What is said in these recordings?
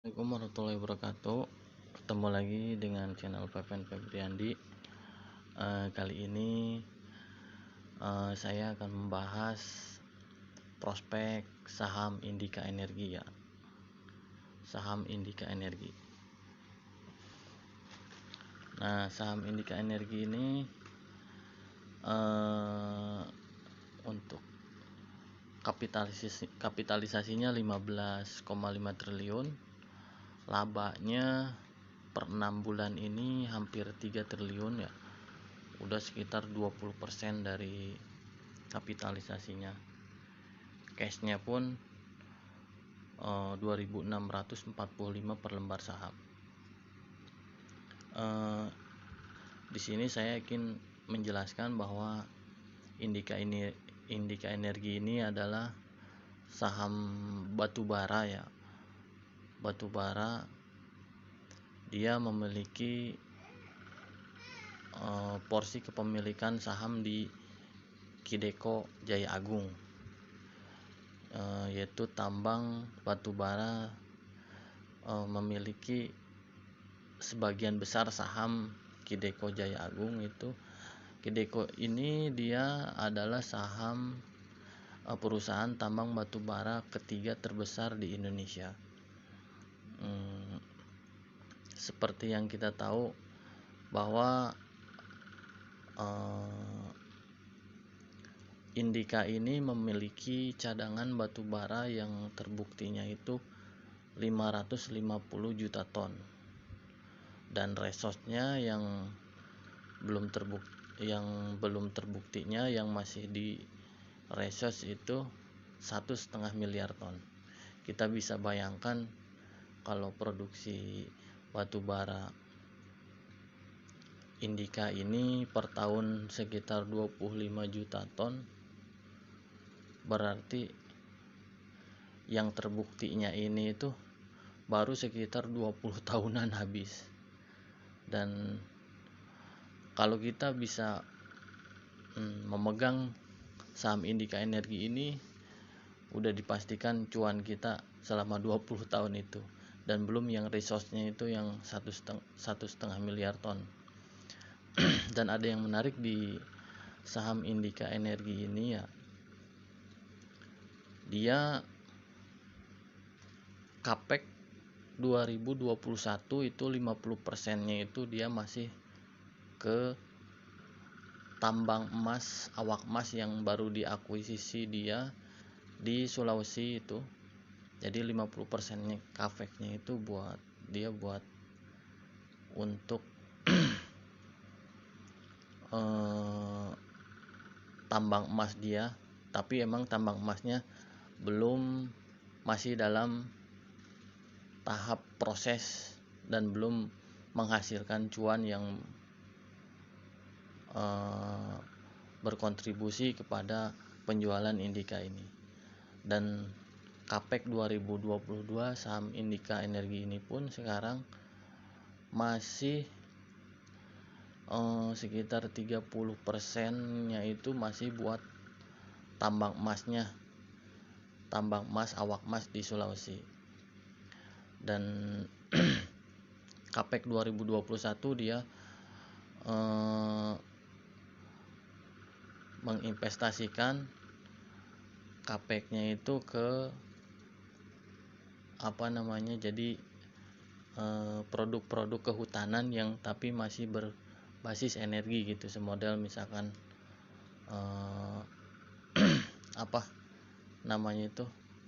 Assalamualaikum warahmatullahi wabarakatuh. Ketemu lagi dengan channel Pepen Febriandi. Kali ini saya akan membahas prospek saham Indika Energi ya. Saham Indika Energi. Nah, saham Indika Energi ini untuk kapitalisasinya 15,5 triliun. Labanya per 6 bulan ini hampir 3 triliun ya. Udah sekitar 20% dari kapitalisasinya. Cashnya pun 2.645 per lembar saham. Di sini saya ingin menjelaskan bahwa Indika Energi ini adalah saham batubara ya. Batubara, dia memiliki porsi kepemilikan saham di Kideko Jaya Agung, yaitu tambang batubara, memiliki sebagian besar saham Kideko Jaya Agung. Itu Kideko ini dia adalah saham perusahaan tambang batubara ketiga terbesar di Indonesia. Seperti yang kita tahu bahwa Indika ini memiliki cadangan batubara yang terbuktinya itu 550 juta ton, dan resource-nya yang belum terbuktinya yang masih di resource itu 1,5 miliar ton. Kita bisa bayangkan kalau produksi batubara Indika ini per tahun sekitar 25 juta ton, berarti yang terbuktinya ini itu baru sekitar 20 tahunan habis. Dan kalau kita bisa memegang saham Indika Energi ini, udah dipastikan cuan kita selama 20 tahun itu, dan belum yang resource-nya itu yang 1,5 miliar ton. Dan ada yang menarik di saham Indika Energi ini ya, dia Capex 2021 itu 50%-nya itu dia masih ke tambang emas, awak emas yang baru diakuisisi dia di Sulawesi itu. Jadi 50%-nya Capex-nya itu buat untuk tambang emas dia, tapi emang tambang emasnya masih dalam tahap proses dan belum menghasilkan cuan yang berkontribusi kepada penjualan Indika ini. Dan Capex 2022 saham Indika Energi ini pun sekarang masih sekitar 30%-nya itu masih buat tambang emas awak emas di Sulawesi. Dan Capex 2021 dia menginvestasikan Capex-nya itu ke jadi produk-produk kehutanan yang tapi masih berbasis energi gitu, semodel misalkan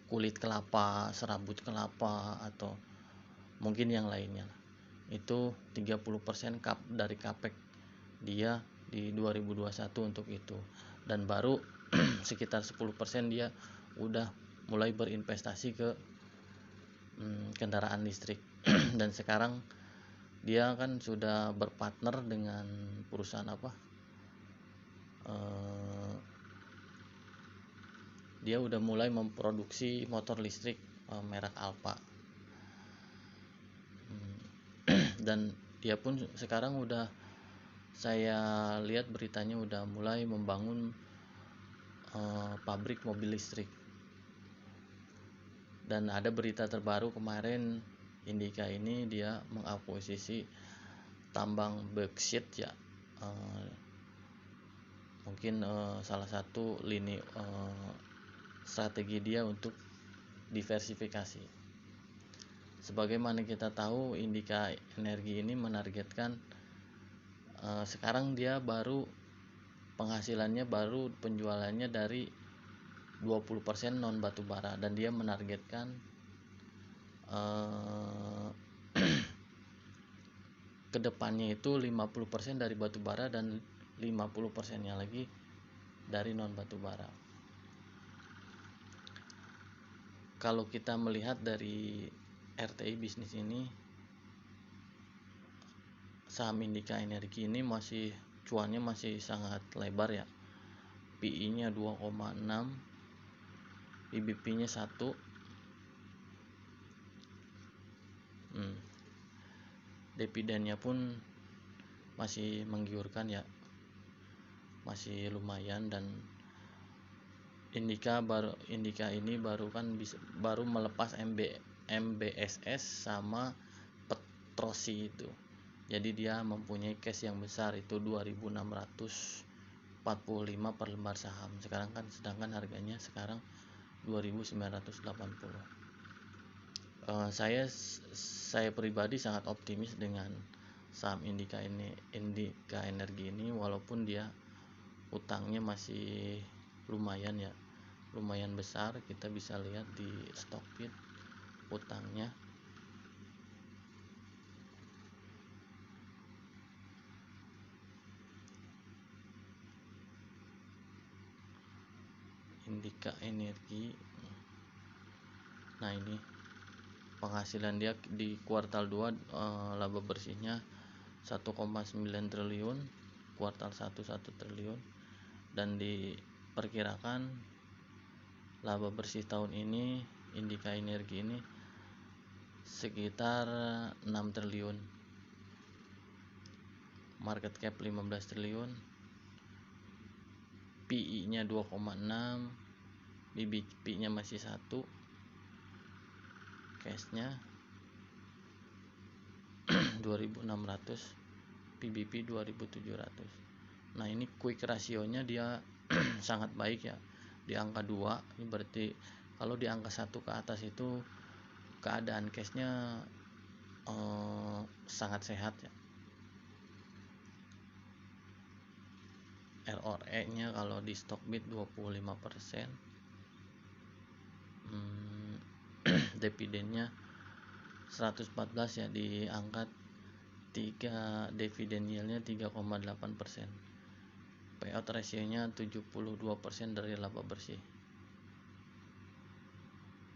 kulit kelapa, serabut kelapa, atau mungkin yang lainnya. Itu 30% dari Capex dia di 2021 untuk itu. Dan baru sekitar 10% dia udah mulai berinvestasi ke kendaraan listrik. Dan sekarang dia kan sudah berpartner dengan perusahaan dia udah mulai memproduksi motor listrik merek Alfa. Dan dia pun sekarang udah, saya lihat beritanya udah mulai membangun pabrik mobil listrik. Dan ada berita terbaru kemarin Indika ini dia mengakuisisi tambang bauxit ya, mungkin salah satu lini strategi dia untuk diversifikasi. Sebagaimana kita tahu, Indika Energi ini menargetkan sekarang dia baru penghasilannya, baru penjualannya dari 20% non batubara, dan dia menargetkan kedepannya itu 50% dari batubara dan 50%-nya lagi dari non batubara. Kalau kita melihat dari RTI bisnis ini, saham Indika Energi ini masih cuannya masih sangat lebar ya. PI-nya 2,6, EBP-nya 1. Dividennya pun masih menggiurkan ya, masih lumayan. Dan Indika ini baru melepas MBSS sama Petrosi itu. Jadi dia mempunyai cash yang besar, itu 2.645 per lembar saham. Sedangkan harganya sekarang 2.980. Saya pribadi sangat optimis dengan saham Indika Energi ini, walaupun dia utangnya masih lumayan ya, lumayan besar. Kita bisa lihat di Stockbit utangnya. Indika Energi. Nah, ini penghasilan dia di kuartal 2, laba bersihnya 1,9 triliun, kuartal 1 1 triliun, dan diperkirakan laba bersih tahun ini Indika Energi ini sekitar 6 triliun, market cap 15 triliun, PI-nya 2,6, BBP-nya masih 1, cashnya 2.600, PBP 2.700. Nah, ini quick rasionya dia sangat baik ya, di angka 2. Ini berarti kalau di angka 1 ke atas itu keadaan cashnya sangat sehat ya. ROE-nya kalau di Stockbit 25%. Dividennya 114 ya, diangkat 3, dividen yieldnya 3,8%. Payout ratio-nya 72% dari laba bersih.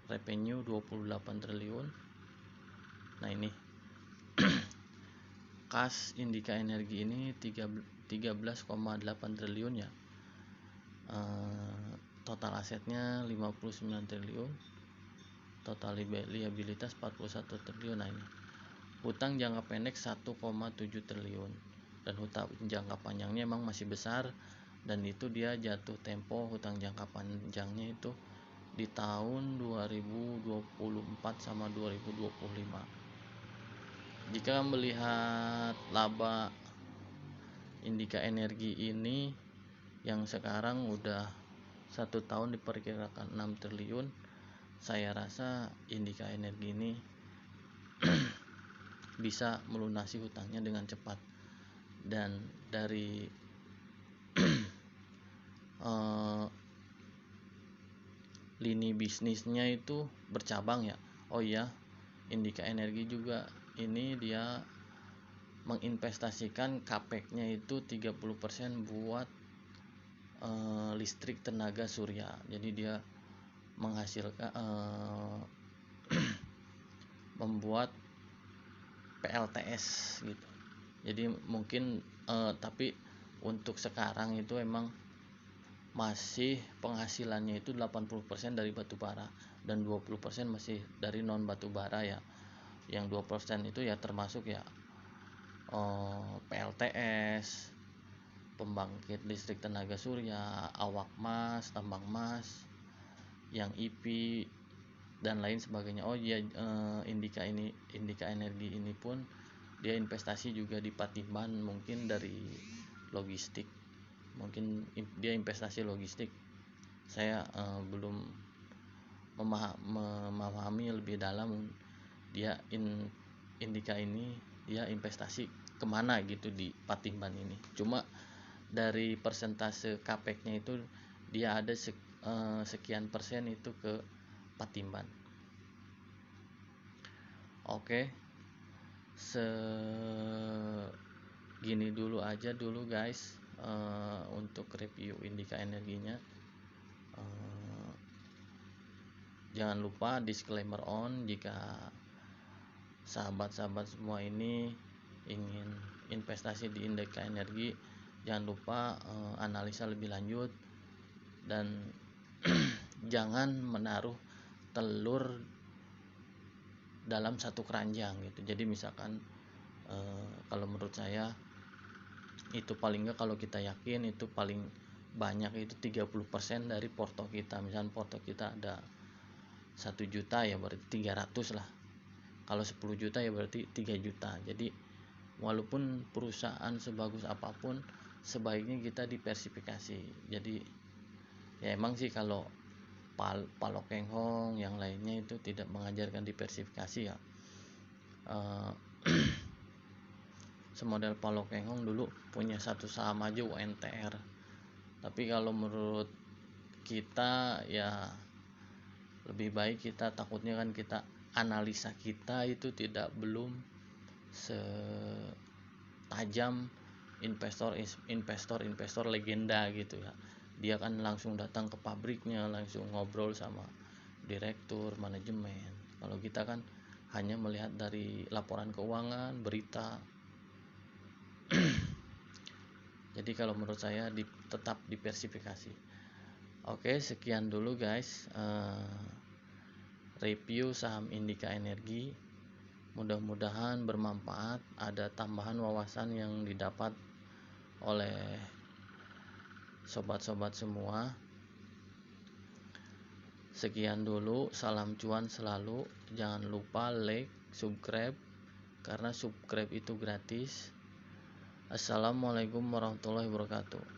Revenue 28 triliun. Nah, ini kas Indika Energi ini 13,8 triliun ya. Total asetnya 59 triliun. Total liabilitas 41 triliun. Nah, ini hutang jangka pendek 1,7 triliun, dan hutang jangka panjangnya emang masih besar, dan itu dia jatuh tempo hutang jangka panjangnya itu di tahun 2024 sama 2025. Jika melihat laba Indika Energi ini yang sekarang udah 1 tahun diperkirakan 6 triliun, saya rasa Indika Energi ini bisa melunasi hutangnya dengan cepat. Dan dari lini bisnisnya itu bercabang ya. Oh iya, Indika Energi juga ini dia menginvestasikan capex-nya itu 30% buat listrik tenaga surya. Jadi dia menghasilkan membuat PLTS gitu. Jadi mungkin tapi untuk sekarang itu emang masih penghasilannya itu 80% dari batubara dan 20% masih dari non batubara ya. Yang 20% itu ya termasuk ya PLTS, pembangkit listrik tenaga surya, awak mas, tambang mas, yang IP, dan lain sebagainya. Oh iya, Indika Energi ini pun dia investasi juga di Patimban, mungkin dari logistik, mungkin dia investasi logistik. Saya belum memahami lebih dalam dia Indika ini dia investasi kemana gitu di Patimban ini. Cuma dari persentase capexnya itu dia ada sekian persen itu ke Patimban. Oke, segini dulu aja dulu guys, untuk review Indika Energinya. Jangan lupa disclaimer on, jika sahabat-sahabat semua ini ingin investasi di Indika Energi, jangan lupa analisa lebih lanjut dan jangan menaruh telur dalam satu keranjang gitu. Jadi misalkan kalau menurut saya itu paling enggak, kalau kita yakin itu paling banyak itu 30% dari porto kita. Misalkan porto kita ada 1 juta ya berarti 300 lah. Kalau 10 juta ya berarti 3 juta. Jadi walaupun perusahaan sebagus apapun, sebaiknya kita diversifikasi. Jadi ya emang sih kalau Palok Keng Hong yang lainnya itu tidak mengajarkan diversifikasi ya. Semodel Palok Keng Hong dulu punya satu saham aja UNTR. Tapi kalau menurut kita ya lebih baik kita, takutnya kan kita analisa kita itu belum setajam investor legenda gitu ya. Dia kan langsung datang ke pabriknya, langsung ngobrol sama direktur manajemen. Kalau kita kan hanya melihat dari laporan keuangan, berita. Jadi kalau menurut saya tetap diversifikasi. Oke, sekian dulu guys review saham Indika Energi. Mudah-mudahan bermanfaat, ada tambahan wawasan yang didapat oleh sobat-sobat semua. Sekian dulu, salam cuan selalu. Jangan lupa like, subscribe, karena subscribe itu gratis. Assalamualaikum warahmatullahi wabarakatuh.